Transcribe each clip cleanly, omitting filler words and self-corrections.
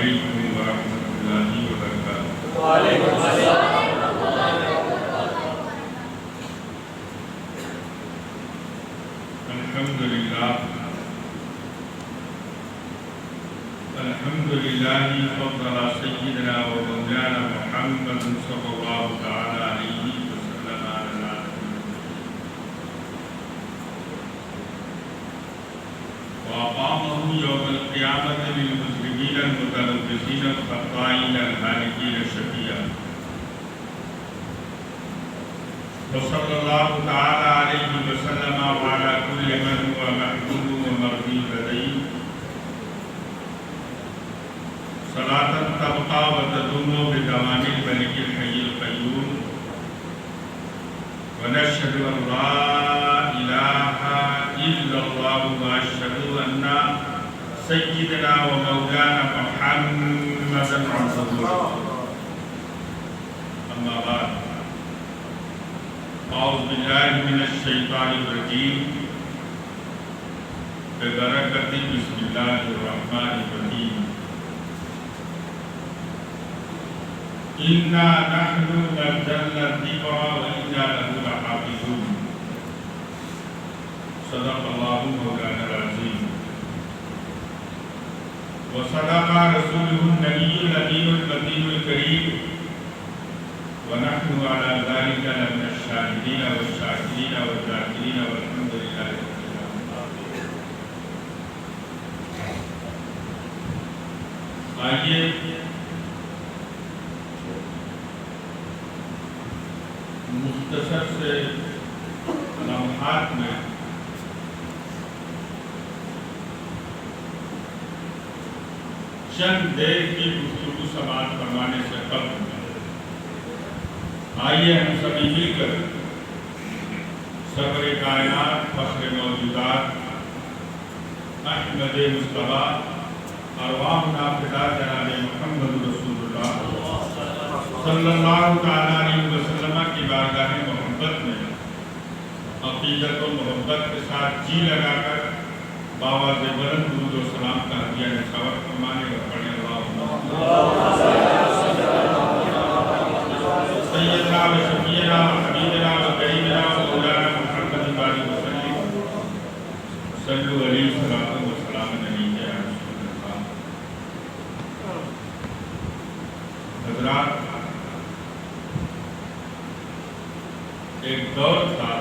علیکم ورحمۃ اللہ وبرکاتہ۔ وعلیکم السلام۔ الحمدللہ فضل سیدنا و مولانا محمد صلی اللہ تعالی علیہ وسلم علی وأقامه يوم القيامة للمسلمين المتلبسين الخطائين الهالكين شفيعا، وصلى الله تعالى عليه وسلم وعلى كل من هو محبوب ومرضي لديه صلاة تبقى وتدوم بدوام الملك الحي القيوم، ونشهد أن لا إله إلا الله وأشهد أن سيدنا ومولانا محمدا عبده ورسوله، أما بعد، أعوذ بالله من الشيطان الرجيم، ببركة بسم الله الرحمن الرحيم، إنا نحن نزلنا الذكر وإنا له لحافظون، صدق الله مولانا العظيم، وصدق رسوله النبي الأمين المتين الكريم، ونحن على ذلك لمن الشاهدين والشاكرين والذاكرين والحمد لله رب العالمين۔ آئیے مختصر سے لمحات میں چند دیر کی گفتگو سماعت فرمانے سے قبل آئیے ہم سبھی مل کر صبر کائنات فخر موجودات احمد مصطفیٰ ارواحنا فدا جناب محمد رسول اللہ صلی اللہ تعالیٰ علیہ وسلم کی بارگاہ محبت میں عقیدت و محبت کے ساتھ جی لگا کر باواز بلند درود و سلام کا ہدیہ نشاور فرمانے اور پڑھیں اللہم سیدنا و شفیعنا و حبیبنا و کریمنا و مولانا محمد باری وسلم صلو علیہ الصلوۃ والسلام علیہ یا رسول اللہ۔ حضرات، ایک دور تھا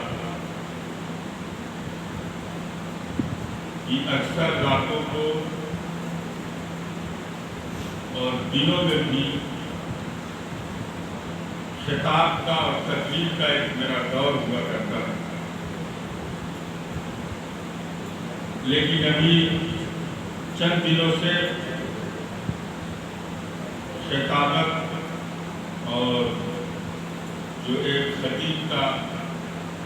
کہ اکثر راتوں کو اور دنوں میں بھی خطاب کا اور تقریر کا ایک میرا دور ہوا کرتا ہے، لیکن ابھی چند دنوں سے خطابت اور جو ایک خطیب کا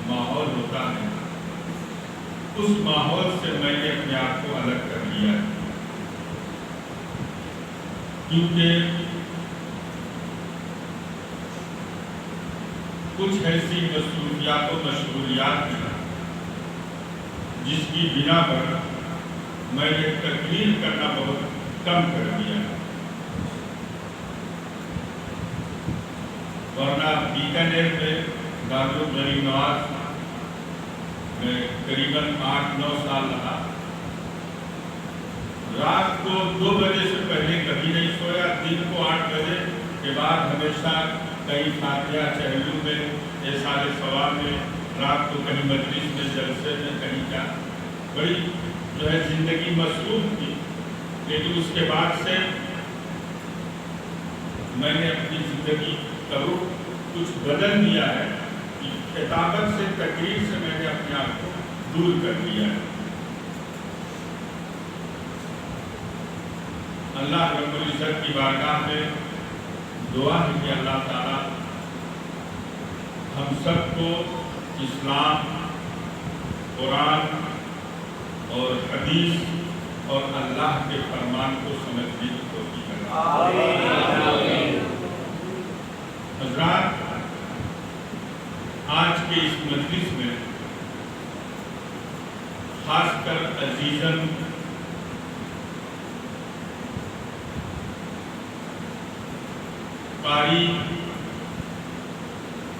ماحول ہوتا ہے اس ماحول سے میں نے اپنے آپ کو الگ کر لیا ہے، کیونکہ کچھ ایسی مصروفیات و مشغولیات ہیں جس کی بنا پر میں نے تقریر کرنا بہت کم کر دیا ہے، ورنہ بیکانیر میں دارالغریب نواز میں قریباً 8-9 سال رہا، رات کو 2 بجے سے پہلے کبھی نہیں سویا، دن کو 8 بجے کے بعد ہمیشہ کئی فاتحہ چہلوں میں احسان ثواب میں، رات کو کہیں مجلس میں جلسے میں کہیں کیا، بڑی جو ہے زندگی مصروف تھی، لیکن اس کے بعد سے میں نے اپنی زندگی کا رخ کچھ بدل دیا ہے، خطابت سے تقریر سے میں نے اپنے آپ کو دور کر دیا ہے۔ اللہ رب العزت کی بارگاہ میں دعا ہے کہ اللہ تعالیٰ ہم سب کو اسلام، قرآن اور حدیث اور اللہ کے فرمان کو سمجھنے کی توفیق عطا۔ حضرات، آج کے اس مجلس میں خاص کر عزیزاً قاری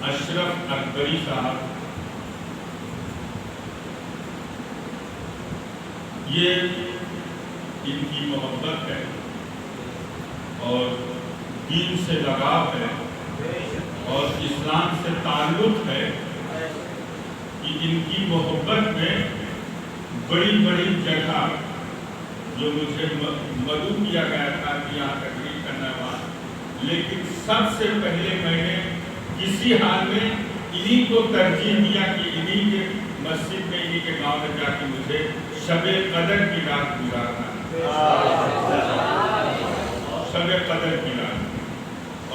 اشرف اکبری صاحب، یہ ان کی محبت ہے اور دین سے لگاؤ ہے اور اسلام سے تعلق ہے کہ ان کی محبت میں بڑی بڑی جگہ جو مجھے مدعو کیا گیا تھا کہ یہاں تقریر کرنا ہوا، لیکن سب سے پہلے میں نے کسی حال میں انہی کو ترجیح دیا کہ انہی کے مسجد میں، انہی کے گاؤں میں جا کے مجھے شب قدر کی رات گزارنا، شب قدر کی رات۔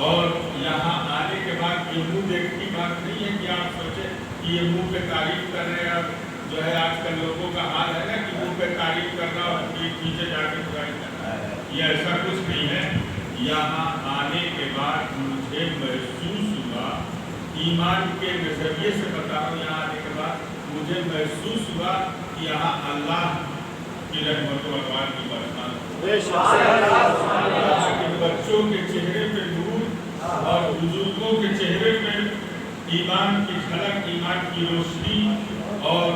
اور یہاں آنے کے بعد یہ منہ دیکھ کی بات نہیں ہے کہ آپ سوچیں کہ یہ منہ پہ تعریف کر رہے ہیں، جو ہے آج کل لوگوں کا حال ہے نا کہ منہ پہ تعریف کرنا اور پیچھے جا کے برائی کرنا، یہ ایسا کچھ نہیں ہے۔ یہاں آنے کے بعد مجھے محسوس ہوا، ایمان کے نظریے سے بتا رہا ہوں، یہاں آنے کے بعد مجھے محسوس ہوا کہ یہاں اللہ کی رحمت و اکرام کی برسات، بچوں کے چہرے پہ نور اور بزرگوں کے چہرے پہ ایمان کی جھلک، ایمان کی روشنی اور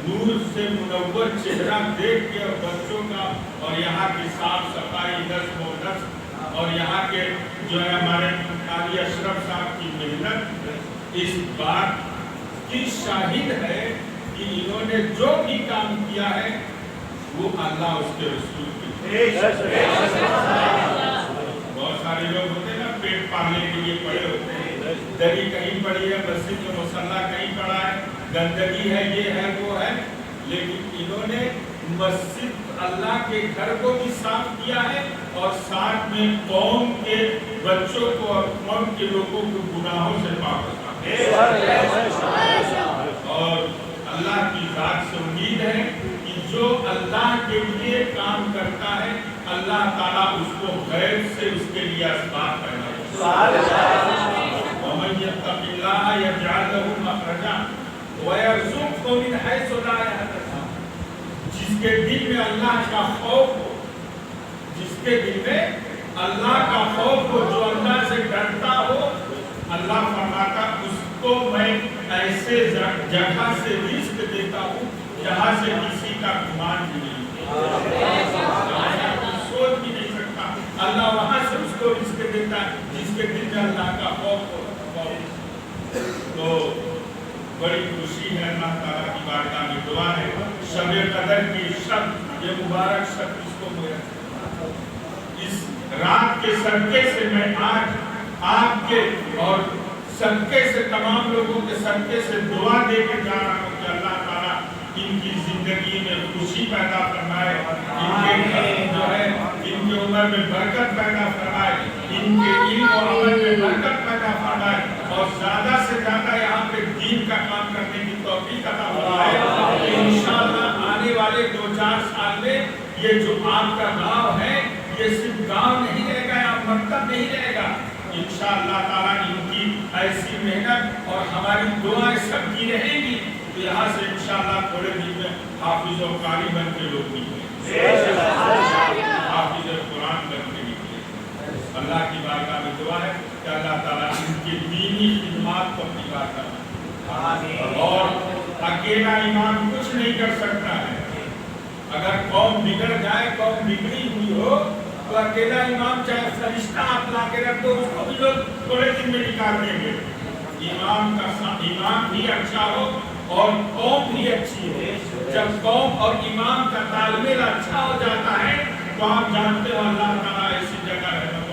نور سے منور چہرہ دیکھ کے، اور بچوں کا اور یہاں کی صاف صفائی، نظم و نسق، اور یہاں کے جو ہے ہمارے قاری اشرف صاحب کی محنت اس بات کی شاہد ہے کہ انہوں نے جو بھی کام کیا ہے وہ اللہ اس کے رسول کی۔ بہت سارے لوگ ہوتے ہیں نا پیٹ پالنے کے لیے پڑے ہوتے ہیں، دری کہیں پڑی ہے، مسجد میں مصلی کہیں پڑا ہے، گندگی ہے، یہ ہے وہ ہے، لیکن انہوں نے مسجد اللہ کے گھر کو بھی صاف کیا ہے اور ساتھ میں قوم کے بچوں کو اور قوم کے لوگوں کو گناہوں سے پاک رکھا۔ اور اللہ کی ذات سے امید ہے کہ جو اللہ کے لیے کام کرتا ہے اللہ تعالیٰ اس کو غیر سے اس کے لیے اسباب پیدا وَمَن يَتَّقِ اللَّهَ يَجْعَلْ لَهُ مَخْرَجًا وَيَرْزُقْهُ مِنْ حَيْثُ لَا يَحْتَسِبُ۔ جس کے دل میں اللہ کا خوف ہو، جس کے دل میں اللہ کا خوف ہو، جو اللہ سے ڈرتا ہو، اللہ فرماتا اس کو میں ایسے جگہ سے رزق دیتا ہوں جہاں سے کسی کا گمان بھی نہیں، سوچ بھی نہیں سکتا، اللہ وہاں سے اس کو رزق دیتا ہے جس کے دل میں اللہ کا خوف ہو۔ تو بڑی خوشی ہے، اللہ تعالیٰ کی بارگاہ میں دعا ہے شب قدر کی شب، یہ مبارک شب اس کو میرا، اس رات کے صدقے سے میں آج آپ کے اور صدقے سے تمام لوگوں کے صدقے سے دعا دے کے جا رہا ہوں کہ اللہ تعالیٰ ان کی زندگی میں خوشی پیدا فرمائے، ان کے جو ہے ان کی عمر میں برکت پیدا فرمائے، ان کے علم و عمل میں برکت پیدا فرمائے، اور زیادہ سے زیادہ یہاں پہ دین کا کام کرنے کی توفیق عطا فرمائے۔ انشاءاللہ آنے والے 2-4 سال میں یہ جو آپ کا گاؤں ہے یہ صرف گاؤں نہیں رہے گا یا مکتب نہیں رہے گا، انشاءاللہ تعالیٰ ان کی ایسی محنت اور ہماری دعائیں سب کی رہیں گی تو یہاں سے انشاءاللہ تھوڑے دن میں حافظ و قاری بن کے لوگ نکلیں، حافظ قرآن بن کے نکلیں۔ اللہ کی بارگاہ میں دعا ہے کہ اللہ تعالیٰ ان کی دینی خدمات کو اپنی بارگاہ میں، اور اکیلا امام کچھ نہیں کر سکتا ہے، اگر قوم بگڑ جائے، قوم بگڑی ہوئی ہو تو اکیلا امام چاہے فرشتہ آپ لا کے رکھ دو اس کو بھی لوگ تھوڑے دن میں نکال دیں گے۔ امام بھی اچھا ہو اور قوم بھی اچھی ہو، جب قوم اور امام کا تال میل اچھا ہو جاتا ہے تو آپ جانتے ہو اللہ تعالیٰ ایسی جگہ رحمت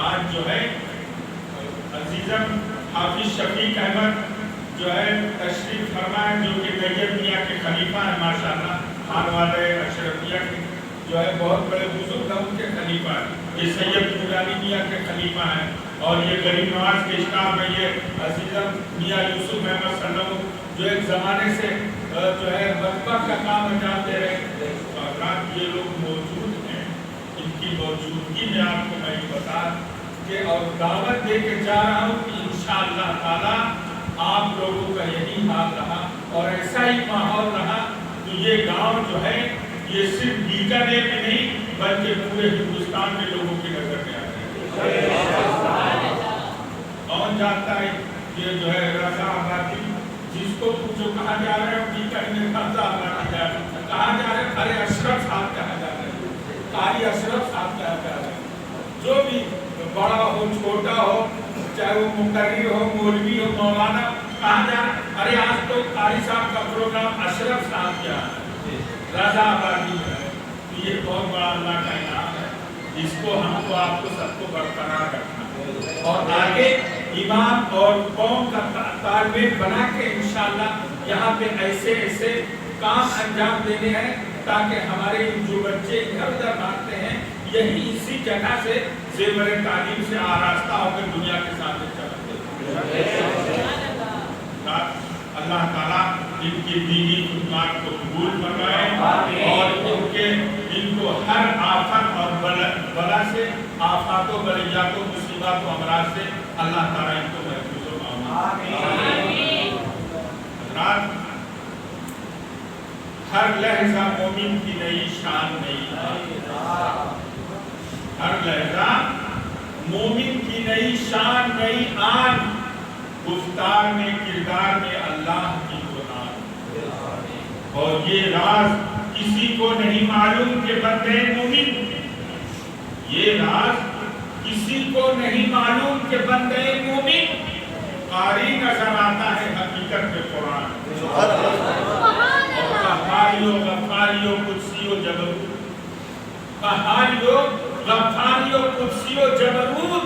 آج جو ہے عزیزم حافظ شفیق احمد جو ہے تشریف فرمائے، جو کہ طیب میاں کے خلیفہ ہیں، ماشاءاللہ خان والے اشرفیہ کے جو ہے بہت بڑے بزرگ ہیں، ان کے خلیفہ ہیں، یہ سید نورانی میاں کے خلیفہ ہیں، اور یہ غریب نواز کے اسٹاف میں یہ عزیزم میاں یوسف احمد سلم جو ایک زمانے سے جو ہے مطبخ کا کام انجام دے رہے ہیں، اور یہ لوگ موجود ہیں، ان کی موجودگی میں آپ کو میں بتا کہ اور دعوت دے کے جا رہا ہوں کہ انشاءاللہ تعالیٰ آپ لوگوں کا یہی حال رہا اور ایسا ہی ماحول رہا تو یہ گاؤں جو ہے یہ صرف بیکانیر میں نہیں بلکہ پورے ہندوستان میں لوگوں کی نظر میں آ رہے ہیں۔ کون جانتا ہے یہ جو ہے رضا آبادی، جس کو جو کہا جا رہا ہے بیکانیر رضا آبادی کہا جا رہا ہے، ارے اشرف صاحب کہا جا رہا ہے، قاری اشرف صاحب کہا جا رہا ہے۔ جو بھی بڑا ہو چھوٹا ہو، چاہے وہ مقرر ہو مولوی ہو مولانا، کہا جا رہا ارے آج تو قاری صاحب کا پروگرام اشرف صاحب کیا ہے، رضا آبادی ہے۔ تو یہ بہت بڑا اللہ کا انعام ہے، اس کو ہم کو آپ کو سب کو برقرار رکھنا اور آگے امام اور قوم کا تالمیل بنا کے انشاءاللہ یہاں پہ ایسے ایسے کام انجام دینے ہیں تاکہ ہمارے جو بچے ادھر ادھر بھاگتے ہیں یہی اسی جگہ سے زیور تعلیم سے آراستہ ہو کر دنیا کے سامنے چلتے ہیں۔ اللہ تعالیٰ ان کی دینی خدمات کو قبول فرمائے اور ان کو ہر آفت اور بلا سے، آفات و بلیات و مصیبات و امراض سے اللہ تعالیٰ ان کو محفوظ و آمین۔ حضرات، ہر لحظہ مومن کی نئی شان نئی آن، ہر لحظہ مومن کی نئی شان نئی آن، گفتار میں کردار میں اللہ کی قرآن، اور یہ راز کسی کو نہیں معلوم کہ بندے مومن، یہ راز کسی کو نہیں معلوم کہ بندے مومن قاری نظر آتا ہے حقیقت میں قرآن، اور قہاریوں غفاریوں قدسیوں جبروت، قہاریوں غفاریوں قدسیوں جبروت،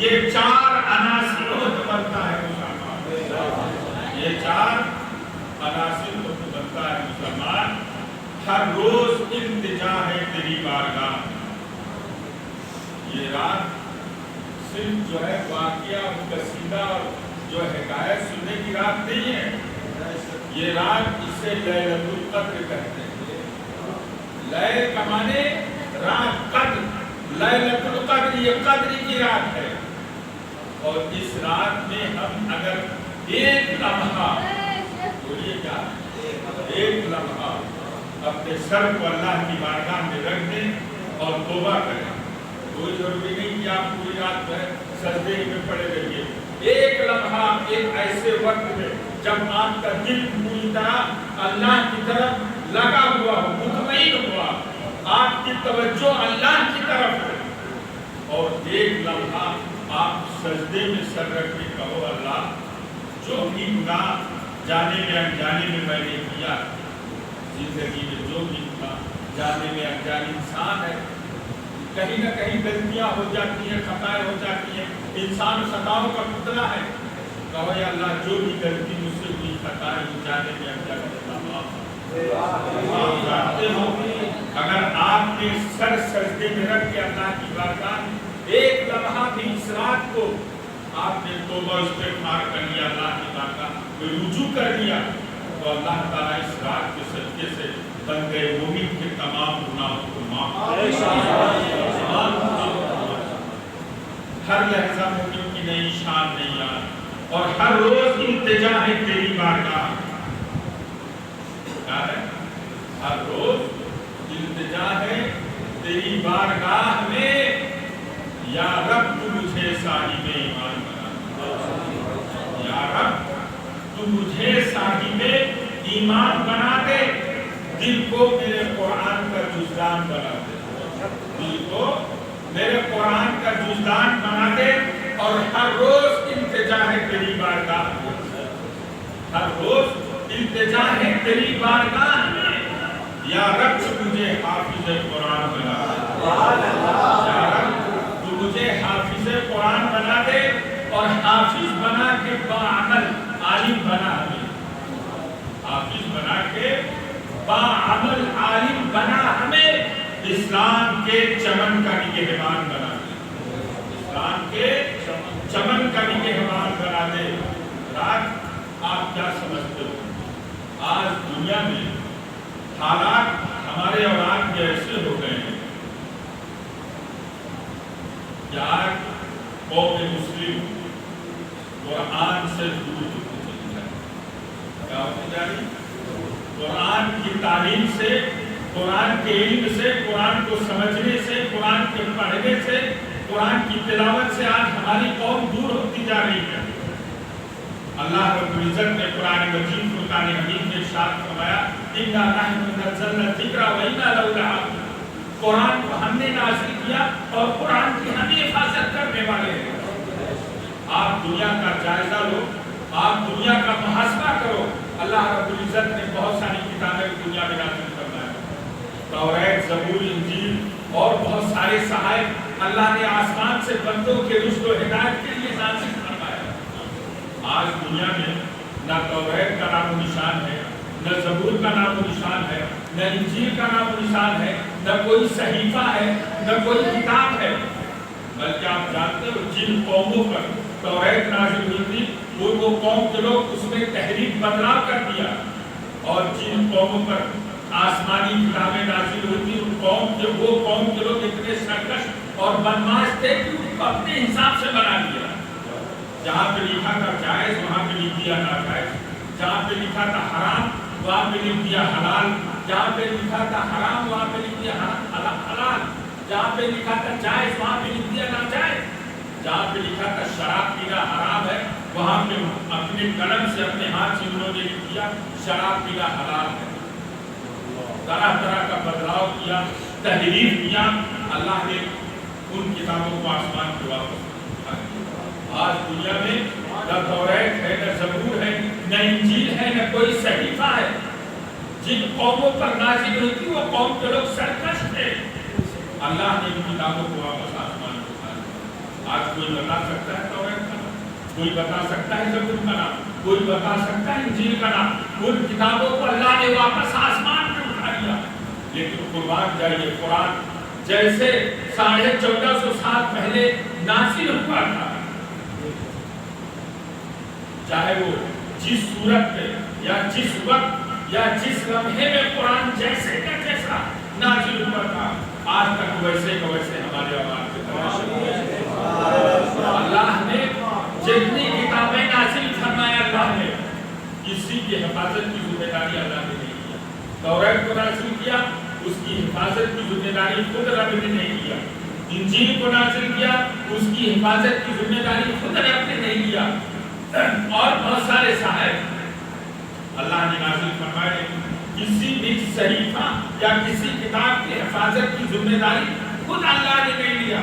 یہ چار عناصر کو بنتا ہے مسلمان، یہ چار عناصر کو بنتا ہے مسلمان۔ ہر روز التجا ہے تیری بارگاہ، یہ رات صرف جو ہے واقعہ اور قصیدہ اور جو حکایت سننے کی رات نہیں ہے، یہ رات اسے لیلۃ القدر کہتے ہیں۔ لیل کا معنی رات، قدر، لیلۃ القدر یہ قدر کی رات ہے، اور اس رات میں ہم اگر ایک لمحہ، بولیے کیا، ایک لمحہ اپنے سر کو اللہ کی بارگاہ میں رکھ دیں اور توبہ کریں، کوئی ضروری نہیں کہ آپ پوری رات میں سجدے میں پڑے رہیے، ایک لمحہ ایک ایسے وقت میں جب آپ کا دل پوری طرح اللہ کی طرف لگا ہوا ہو، مطمئن ہوا، آپ کی توجہ اللہ کی طرف ہو، اور ایک لمحہ آپ سجدے میں سر رکھ کے کہو اللہ جو بھی گناہ جانے میں انجانے میں میں نے کیا، زندگی میں جو بھی گناہ جانے میں انجانے انسان ہے، کہیں نہ کہیں غلطیاں ہو جاتی ہیں، خطائیں ہو جاتی ہیں، انسان خطاؤں کا پتلا ہے، کہو یا اللہ جو بھی غلطی مجھ سے ہوئی خطائیں ہو جانے میں انجانے معاف کرتے ہو۔ اگر آپ نے سر سجدے میں رکھ کے اللہ کی بارگاہ میں ایک لمحہ بھی اس رات کو آپ نے توبہ استغفار کر لیا، اللہ کی بارگاہ میں رجوع کر لیا، تو اللہ تعالیٰ اس رات کے صدقے سے بندے مومن کے تمام گناہوں کو معاف ہر لحظہ مومن کی نئی شان نئی آن، اور ہر روز التجا ہے تیری بارگاہ، کیا ہے؟ ہر روز التجا ہے تیری بارگاہ میں، یا رب تو مجھے صاحب ایمان بنا، یا رب تو مجھے صاحب ایمان بنا دے، دل کو میرے قرآن کا جزدان بنا دے، دل کو میرے قرآن کا جزدان بنا دے، اور ہر روز التجا ہے تیری بارگاہ میں، ہر روز التجا ہے تیری بارگاہ میں، یا رب مجھے حافظ قرآن بنا دے، یا رب تو مجھے حافظ قرآن بنا دے، اور حافظ بنا کے باعمل عالم بنا ہمیں، حافظ بنا کے باعمل عالم بنا ہمیں، اسلام کے چمن کا نگہبان بنا دے، اسلام کے چمن کا نگہبان بنا دے۔ رات آپ کیا سمجھتے ہو؟ آج دنیا میں حالات ہمارے اولاد کے ایسے ہو گئے ہیں کہ آج قوم مسلم قرآن سے دور ہوتے چلی جا رہی، کیا ہوتی جا رہی؟ قرآن کی تعلیم سے قرآن کے علم سے، قرآن کو سمجھنے سے، قرآن کے پڑھنے سے، قرآن کی تلاوت سے آج ہماری قوم دور ہوتی جا رہی ہے۔ اللہ رب العزت نے قرآن مجید فرقان حمید میں ارشاد فرمایا اِنَّا نَحْنُ نَزَّلْنَا الذِّكْرَ وَإِنَّا لَهُ لَحَافِظُونَ، قرآن کو ہم نے نازل کیا اور قرآن کی ہم حفاظت کرنے والے ہیں۔ آپ دنیا کا جائزہ لو، آپ دنیا کا محاسبہ کرو، اللہ رب العزت نے بہت ساری کتابیں دنیا میں نازل فرمایا، توریت، زبور، انجیل اور بہت سارے صحائف اللہ نے آسمان سے بندوں کے رشد و ہدایت کے لیے نازل فرمایا۔ آج دنیا میں نہ توریت کا نام و نشان ہے، نہ زبور کا نام و نشان ہے، نہ انجیل کا نام و نشان ہے، نہ کوئی صحیفہ ہے، نہ کوئی کتاب ہے۔ بلکہ آپ جانتے ہو جن قوموں پر توریت نازل ہوئی تھی وہ قوم کے لوگ اس میں تحریف بدلاؤ کر دیا، اور جن قوموں پر آسمانی کتابیں نازل ہوئی تھی وہ قوم کے لوگ اتنے سرکش اور بدماش تھے کہ ان کو اپنے حساب سے بنا دیا۔ جہاں پہ لکھا تھا جائز وہاں پہ لکھ دیا ناجائز، جہاں پہ لکھا تھا حرام وہاں پہ لکھ دیا حلال، جہاں پہ لکھا تھا حرام وہاں پہ لکھ دیا حلال، جہاں پہ لکھا تھا جائز وہاں پہ لکھ دیا ناجائز، جہاں پہ لکھا تھا شراب پینا حرام ہے وہاں پہ اپنے قلم سے اپنے ہاتھ سے انہوں نے لکھ دیا شراب پینا حلال ہے۔ طرح طرح کا بدلاؤ کیا، تحریف کیا، اللہ نے ان کتابوں کو آسمان کے واپس۔ آج دنیا میں نہ توریت ہے، نہ زبور ہے، نہ انجیل ہے، نہ کوئی صحیفہ ہے۔ جن قوموں پر نازل ہوئی تھی وہ قوم کے لوگ سرکش تھے، اللہ نے ان کتابوں کو واپس آسمان کو اٹھایا۔ آج کوئی بتا سکتا ہے توریت کا نام، کوئی بتا سکتا ہے زبور کا نام، کوئی بتا سکتا ہے انجیل کا نام؟ ان کتابوں کو اللہ نے واپس آسمان میں اٹھا لیا۔ لیکن قربان جائیے، قرآن جیسے 1450 سال پہلے نازل ہوا تھا، چاہے وہ جس صورت میں یا جس وقت یا جس لمحے میں قرآن جیسے کا جیسا نازل ہوا تھا، آج تک ویسے کا ویسے ہمارے آواز سے اللہ نے جتنی کتابیں نازل فرمایا اللہ نے کسی کی حفاظت کی ذمہ داری اللہ نے نہیں کیا۔ توریت کو نازل کیا، اس کی حفاظت کی ذمہ داری خود رب نے نہیں کیا۔ انجیل کو نازل کیا، اس کی حفاظت کی ذمہ داری خود رب نے نہیں کیا۔ اور بہت سارے صحائف اللہ نے نازل فرمائے، کسی بھی صحیفہ یا کسی کتاب کی حفاظت کی ذمہ داری خود اللہ نے نہیں لیا۔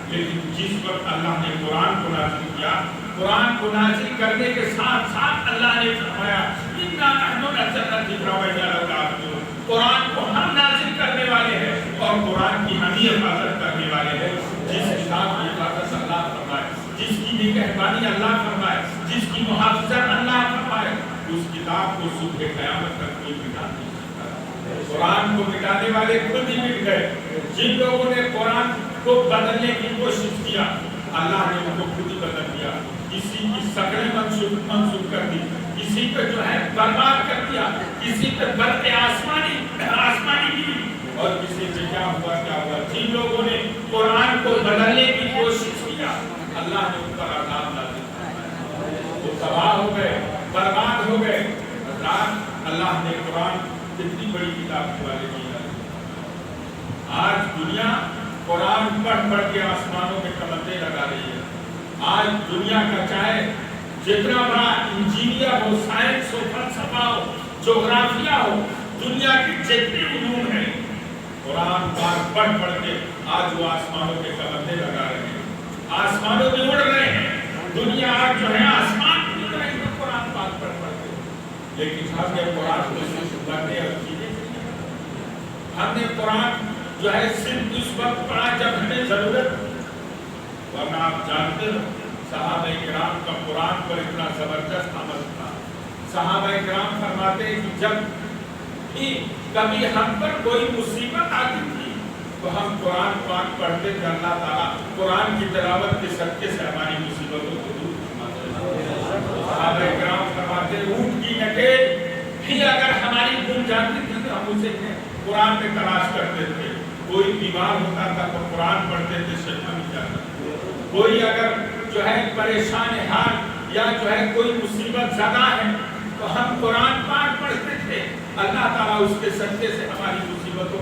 لیکن جس وقت اللہ نے قرآن کو نازل کیا، قرآن کو نازل کرنے کے ساتھ ساتھ اللہ نے فرمایا اِنَّا نَحْنُ نَزَّلْنَا الذِّكْرَ وَإِنَّا لَهُ لَحَافِظُونَ، قرآن کو ہم نازل کرنے والے ہیں اور قرآن کی ہم ہی حفاظت کرنے والے ہیں۔ جس کتاب کی حفاظت اللہ فرمائے، جس کی نگہبانی اللہ فرمائے، جس کی محافظت اللہ فرمائے، اس کتاب کو صبح قیامت تک کوئی مٹا نہیں سکتا۔ قرآن کو مٹانے والے خود ہی مٹ گئے۔ جن لوگوں نے قرآن کو بدلنے کی کوشش کیا، اللہ نے ان کو خود ہی بدل دیا۔ کسی کی شکلیں منسوخ کر دی، کسی کو جو ہے برباد کر دیا، کسی پہ برق آسمانی دی، اور کسی سے کیا ہوا۔ جن لوگوں نے قرآن کو بدلنے کی کوشش کیا، اللہ نے ان پر عذاب نازل کیا، وہ تباہ ہو گئے، برباد ہو گئے۔ اللہ نے قرآن اتنی بڑی کتاب کے والے کی۔ آج دنیا قرآن پڑھ کے آسمانوں میں کمندیں لگا رہی ہے۔ آج دنیا کا چاہے جتنا بڑا انجینئر ہو، سائنس ہو، فلسفہ ہو، جغرافیہ ہو، دنیا کے جتنے علوم ہیں، قرآن پڑھ کے آج وہ آسمانوں کے کمندیں لگا رہے ہیں، آسمانوں میں اڑ رہے ہیں۔ دنیا آج جو ہے آسمان میں اڑ رہی ہے قرآن پڑھ کے۔ لیکن ہم نے قرآن کو صرف پڑھنے اور جینے کے لیے، ہم نے قرآن جو ہے صرف اس وقت پڑھا جب ہمیں ضرورت، ورنہ آپ جانتے ہو صحابہ کرام کا قرآن پر اتنا زبردست عمل تھا۔ صحابہ کرام فرماتے ہیں کہ جب بھی کبھی ہم پر کوئی مصیبت آتی تھی تو ہم قرآن پاک پڑھتے تھے، اللہ تعالیٰ قرآن کی تلاوت کے صدقے سے ہماری مصیبتوں کو دور فرماتے۔ صحابہ کرام فرماتے ہیں اونٹ کی نکیل بھی اگر ہماری گم جاتی تھی تو ہم اسے قرآن میں تلاش کرتے تھے۔ کوئی بیمار ہوتا تھا تو قرآن پڑھتے تھے، شفا مل جاتا تھا۔ کوئی اگر جو ہے پریشان حال یا جو ہے کوئی مصیبت زدہ ہے تو ہم قرآن پاک پڑھتے تھے، اللہ تعالیٰ اس کے صدقے سے ہماری مصیبتوں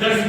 10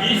20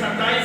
27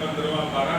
15-12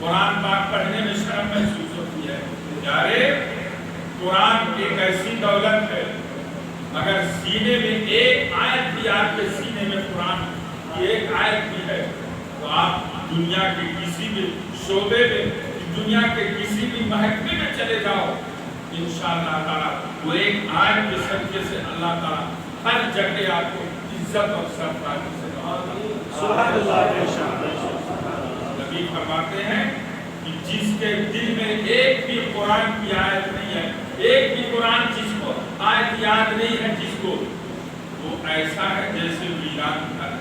قرآن پاک پڑھنے میں شرم محسوس ہوتی ہے. یارے قرآن ایک ایسی دولت ہے، اگر سینے میں ایک آیت بھی آپ کے سینے میں قرآن کی ایک آیت بھی ہے تو آپ دنیا کے کسی بھی شعبے میں، دنیا کے کسی بھی محکمے میں چلے جاؤ، انشاءاللہ تعالیٰ وہ ایک آیت کے صدقے سے اللہ تعالیٰ ہر جگہ آپ کو عزت اور سرفرازی سے سبحان اللہ. نبی فرماتے ہیں کہ جس کے دل میں ایک بھی قرآن کی آیت نہیں ہے، ایک بھی قرآن جس کو آیت یاد نہیں ہے جس کو، وہ ایسا ہے جیسے ویران گھر،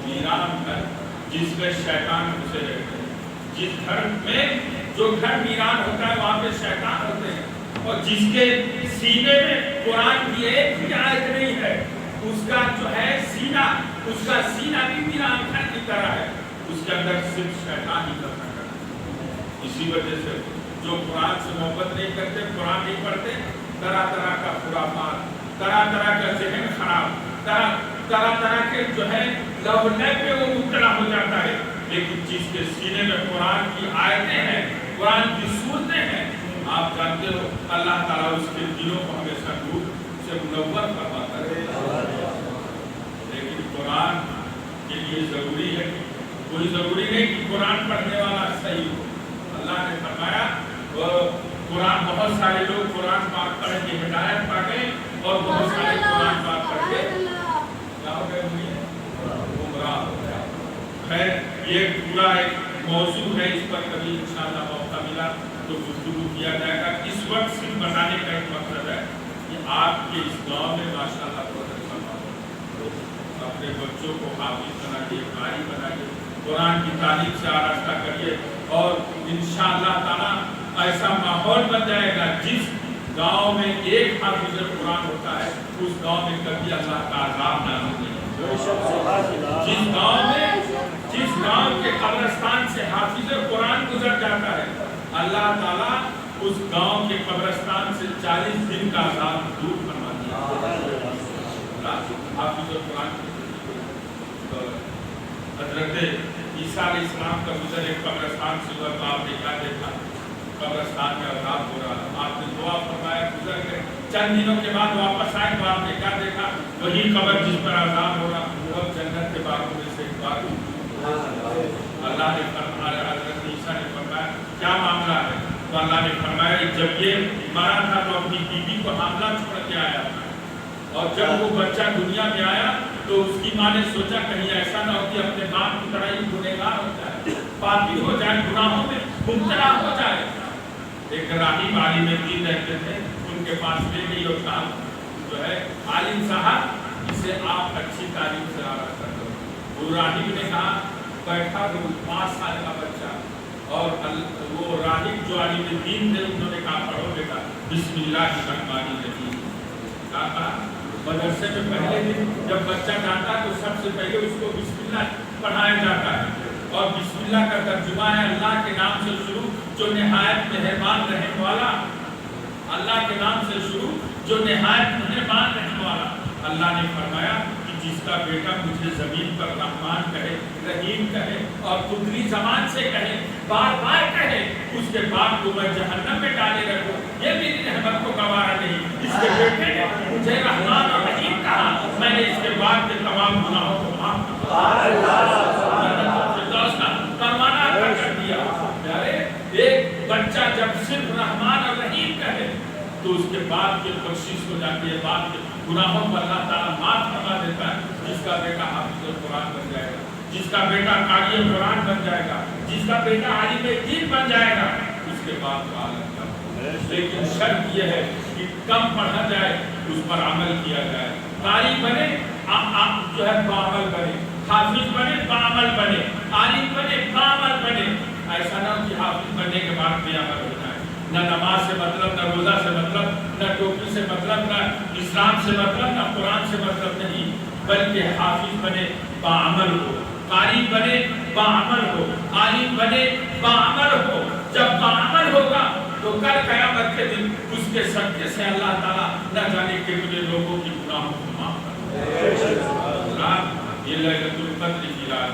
ویران گھر جس میں شیطان گھسے رہتے ہیں. جس گھر میں جو گھر ویران ہوتا ہے وہاں پہ شیطان ہوتے ہیں، اور جس کے سینے میں قرآن کی ایک بھی آیت نہیں ہے، اس کا جو ہے سینہ، اس کا سینہ بھی ویران گھر کی طرح ہے، اس کے اندر صرف شیطان ہی کرتا ہے. اسی وجہ سے جو قرآن سے محبت نہیں کرتے، قرآن نہیں پڑھتے، طرح طرح کا خرافات، طرح طرح کا ذہن خراب، طرح طرح کے جو ہے لو پہ وہ مبتلا ہو جاتا ہے. لیکن جس کے سینے میں قرآن کی آیتیں ہیں، قرآن کی صورتیں ہیں، آپ جانتے ہو اللہ تعالیٰ اس کے دلوں کو ہمیشہ نور سے منور فرماتا ہے. لیکن قرآن کے لیے ضروری ہے، کوئی ضروری نہیں کہ قرآن پڑھنے والا صحیح ہو. اللہ نے فرمایا قرآن، بہت سارے لوگ قرآن پاک پڑھ کے ہدایت پا گئے اور بہت سارے قرآن پاک پڑھ کے کیا ہو گئے، گمراہ ہو گئے. خیر یہ پورا ایک موضوع ہے، اس پر کبھی انشاءاللہ موقع ملا تو گفتگو کیا جائے گا. اس وقت صرف بتانے کا ایک مقصد ہے کہ آپ کے اس گاؤں میں ماشاءاللہ بہت اچھا ماحول، اپنے بچوں کو حافظ بنائیے، قاری بنائیے، قرآن کی تعلیم سے آراستہ کریے، اور انشاءاللہ تعالیٰ ایسا ماحول بن جائے گا. جس گاؤں میں ایک حافظ قرآن ہوتا ہے اس گاؤں میں کبھی اللہ کا عذاب نہ ہوگی. جس گاؤں کے قبرستان سے حافظ قرآن گزر جاتا ہے، اللہ تعالیٰ اس گاؤں کے قبرستان سے 40 دن کا عذاب دور فرما دیا. حافظ قرآن حضرت عیسیٰ علیہ السلام کا گزر ایک قبرستان سے ہوا تو آپ نے کیا دیکھا، قبرستان میں عذاب ہو رہا. آپ نے دعا فرمایا، گزر گئے. چند دنوں کے بعد واپس آئے تو آپ نے کیا دیکھا، وہی قبر جس پر عذاب ہو رہا وہ جنت کے باغوں میں سے ایک باغ. اللہ نے فرمایا، حضرت عیسیٰ نے فرمایا کیا معاملہ ہے، تو اللہ نے فرمایا جب یہ مرا تھا تو اپنی بیوی کو حاملہ چھوڑ کے آیا، اور جب وہ بچہ دنیا میں آیا تو اس کی ماں نے سوچا کہیں ایسا نہ ہو کہ اپنے باپ کی طرح ہی گنہگار ہو جائے، پاپی ہو جائے، گناہوں میں مبتلا ہو جائے. ایک راہب عالم دین رہتے تھے، ان کے پاس لے گئی اور کہا جو ہے عالم صاحب اسے آپ اچھی تعلیم سے آراستہ کرو. وہ راہب نے کہا بیٹھا تو 5 سال کا بچہ، اور وہ راہب جو عالم دین تھے انہوں نے کہا پڑھو بیٹا بسم اللہ الرحمن الرحیم. کہا مدرسے میں پہلے دن جب بچہ جاتا ہے تو سب سے پہلے اس کو بسم اللہ پڑھایا جاتا ہے، اور بسم اللہ کا ترجمہ ہے اللہ کے نام سے شروع جو نہایت مہربان رحم والا، اللہ کے نام سے شروع جو نہایت مہربان رحم والا. اللہ نے فرمایا کہ جس کا بیٹا مجھے زمین پر رحمان کہے، رحیم کہے، اور قدری زبان سے کہے، بار بار کہے، اس کے بعد کو میں جہنم میں ڈالے رکھوں، یہ میری رحمت کو گوارا نہیں. اس کے بیٹے نے مجھے رحمان اور رحیم کہا، میں نے اس کے بعد کے تمام گناہوں کو معاف پروانہ کر دیا. ایک بچہ جب صرف رحمان اور رحیم کہے تو اس کے بعد کی بخشش ہو جاتی ہے، بعد کے گناہوں کو اللہ تعالیٰ معاف فرما دیتا ہے. جس کا بیٹا حافظ قرآن بن جائے گا، جس کا بیٹا قاری قرآن بن جائے گا، جس کا بیٹا عالم دین بن جائے گا، اس کے بعد کا عالم کیا. لیکن شرط یہ ہے کہ کم پڑھا جائے، اس پر عمل کیا جائے. قاری بنے جو ہے بعمل بنے، حافظ بنے بعمل بنے، عالم بنے بعمل بنے. ایسا نہ کہ حافظ بننے کے بعد بے عمل ہو جائے. نہ نماز سے مطلب، نہ روزہ سے مطلب، نہ ٹوپی سے مطلب، نہ اسلام سے مطلب، نہ قرآن سے مطلب نہیں، بلکہ حافظ بنے بعمل ہو، قاری بنے بعمل ہو، عالم بنے بعمل ہو. جب بعمل ہوگا تو کل قیامت کے دن اس کے صدقے سے اللہ تعالیٰ نہ جانے کتنے لوگوں کی گناہوں کو معاف کرے. یہ لیلۃ القدر کی رات